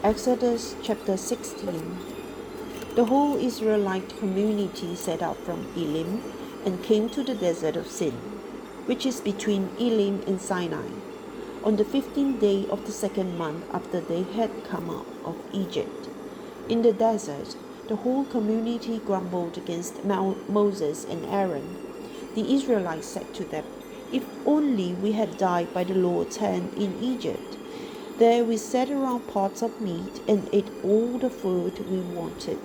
Exodus chapter 16. The whole Israelite community set out from Elim and came to the desert of Sin, which is between Elim and Sinai, on the 15th day of the second month after they had come out of Egypt. In the desert, the whole community grumbled against Moses and Aaron. The Israelites said to them, "If only we had died by the Lord's hand in Egypt. There we sat around pots of meat and ate all the food we wanted.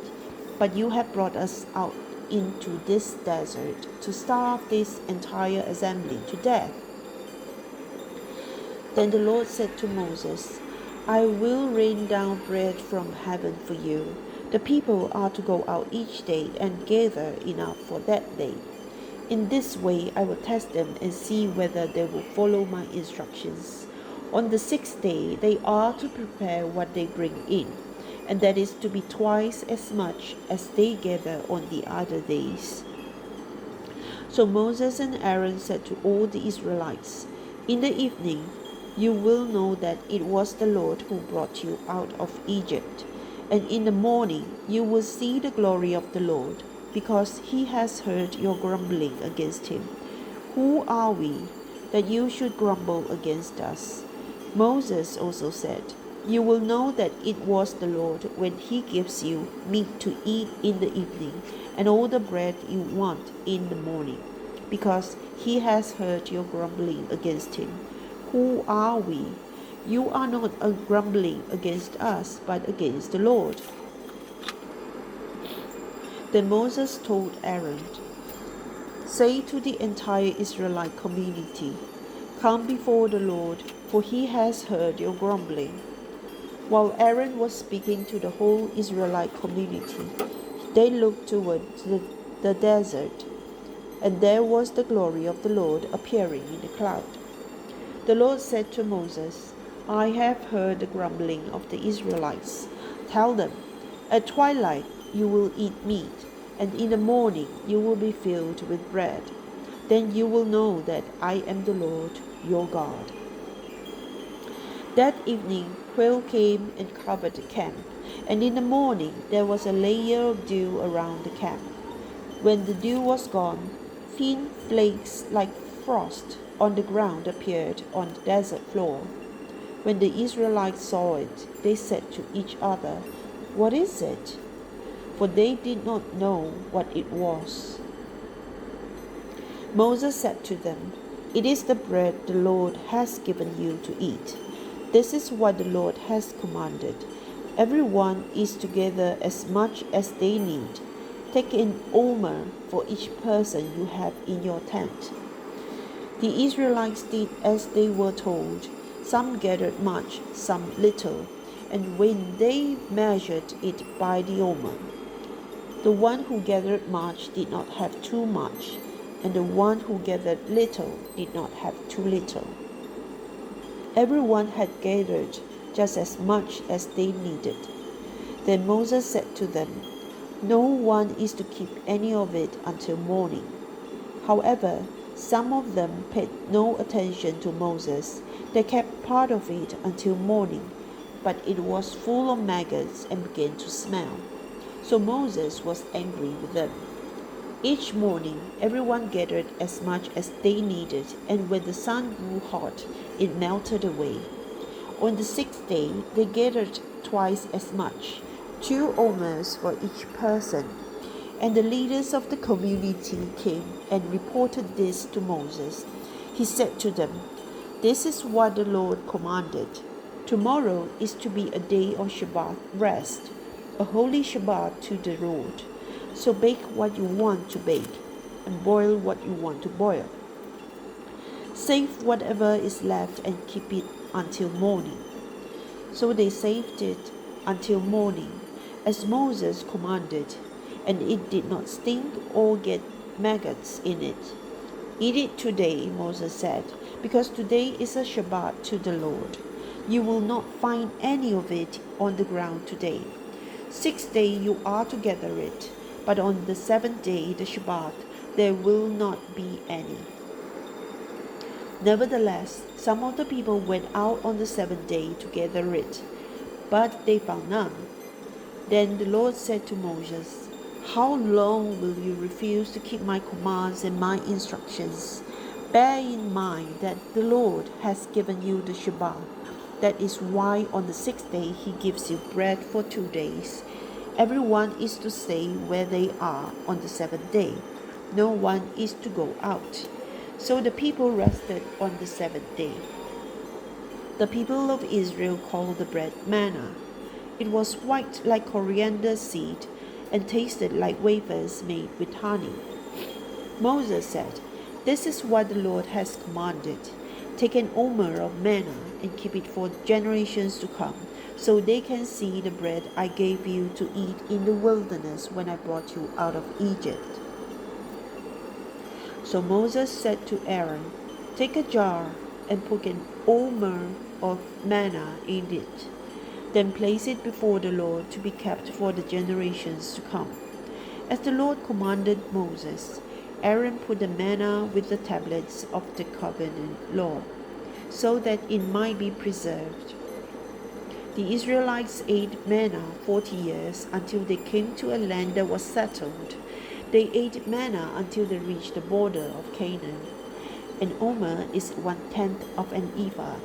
But you have brought us out into this desert to starve this entire assembly to death." Then the Lord said to Moses, "I will rain down bread from heaven for you. The people are to go out each day and gather enough for that day. In this way I will test them and see whether they will follow my instructions. On the 6th day they are to prepare what they bring in, and that is to be twice as much as they gather on the other days." So Moses and Aaron said to all the Israelites, "In the evening you will know that it was the Lord who brought you out of Egypt, and in the morning you will see the glory of the Lord, because he has heard your grumbling against him. Who are we that you should grumble against us?" Moses also said, "You will know that it was the Lord when he gives you meat to eat in the evening and all the bread you want in the morning, because he has heard your grumbling against him. Who are we? You are not grumbling against us, but against the Lord." Then Moses told Aaron, "Say to the entire Israelite community, 'Come before the Lord, for he has heard your grumbling.'" While Aaron was speaking to the whole Israelite community, they looked toward the desert, and there was the glory of the Lord appearing in the cloud. The Lord said to Moses, "I have heard the grumbling of the Israelites. Tell them, at twilight you will eat meat, and in the morning you will be filled with bread. Then you will know that I am the Lord your God." That evening quail came and covered the camp, and in the morning there was a layer of dew around the camp. When the dew was gone, thin flakes like frost on the ground appeared on the desert floor. When the Israelites saw it, they said to each other, "What is it?" For they did not know what it was. Moses said to them, "It is the bread the Lord has given you to eat. This is what the Lord has commanded. Everyone is to gather as much as they need. Take an omer for each person you have in your tent." The Israelites did as they were told. Some gathered much, some little, and when they measured it by the omer, the one who gathered much did not have too much, and the one who gathered little did not have too little. Everyone had gathered just as much as they needed. Then Moses said to them, "No one is to keep any of it until morning." However, some of them paid no attention to Moses. They kept part of it until morning, but it was full of maggots and began to smell. So Moses was angry with them. Each morning everyone gathered as much as they needed, and when the sun grew hot, it melted away. On the 6th day they gathered twice as much, 2 omers for each person. And the leaders of the community came and reported this to Moses. He said to them, "This is what the Lord commanded. Tomorrow is to be a day of Shabbat rest, a holy Shabbat to the Lord. So bake what you want to bake, and boil what you want to boil. Save whatever is left and keep it until morning." So they saved it until morning, as Moses commanded, and it did not stink or get maggots in it. "Eat it today," Moses said, "because today is a Shabbat to the Lord. You will not find any of it on the ground today. 6th day you are to gather it, but on the 7th day, the Shabbat, there will not be any." Nevertheless, some of the people went out on the 7th day to gather it. but they found none. Then the Lord said to Moses, "How long will you refuse to keep my commands and my instructions? Bear in mind that the Lord has given you the Shabbat. That is why on the sixth day he gives you bread for 2 days. Everyone is to stay where they are on the seventh day. No one is to go out." So the people rested on the seventh day. The people of Israel called the bread manna. It was white like coriander seed and tasted like wafers made with honey. Moses said, "This is what the Lord has commanded. Take an omer of manna and keep it for generations to come, so they can see the bread I gave you to eat in the wilderness when I brought you out of Egypt." So Moses said to Aaron, "Take a jar and put an omer of manna in it. Then place it before the Lord to be kept for the generations to come." As the Lord commanded Moses, Aaron put the manna with the tablets of the covenant law, so that it might be preserved. The Israelites ate manna 40 years until they came to a land that was settled. They ate manna until they reached the border of Canaan. An omer is 1/10 of an ephah.